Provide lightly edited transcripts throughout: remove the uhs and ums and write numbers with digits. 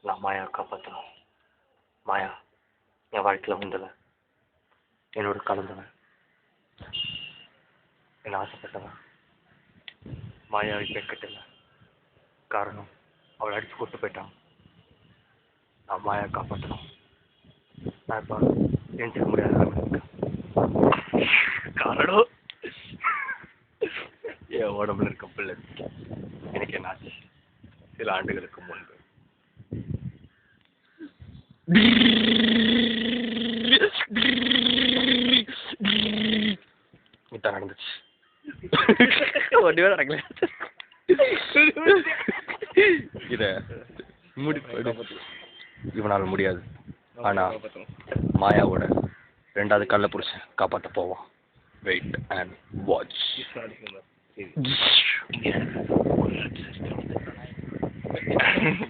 நான் மாயா காப்பாற்றணும். மாயா என் வாழ்க்கையில் வந்தவன், என்னோட கலந்தவன், என்ன ஆசைப்பட்டவன். மாயா இப்போ கட்டல. காரணம் அவளை அடித்து கூட்டு போயிட்டான். நான் மாயா காப்பாற்றணும். நான் இப்போ எஞ்சிக்க முடியாத காரணம் என் உடம்புல இருக்க பிள்ளை எனக்கு என்ன ஆச்சு சில ஆண்டுகளுக்கு முன்பு. இதான் நடந்துச்சு. ஒன்றுமே நடக்கல. இத இவனால் முடியாது. ஆனா மாயாவோட ரெண்டாவது கல்ல புருஷன் காப்பாற்ற போவான். Wait and watch.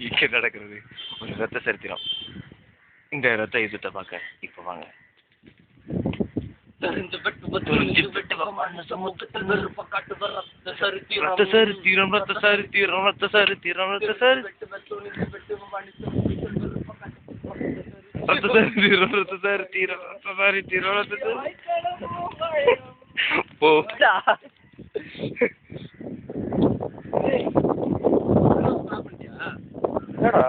இங்க நடக்கிறது ஒரு ரத்த சரித்திரம். இந்த ரத்த யுத்தத்தை பார்க்க இப்ப வாங்க. ரத்த சரித்திரம், ரத்த சரித்திரம், ரத்த சரித்திரம், ரத்த சரித்திரம், ரத்த சரித்திரம், ரத்த சரித்திரம், ரத்த சரித்திரம், ரத்த சரித்திரம். போடா. என்னடா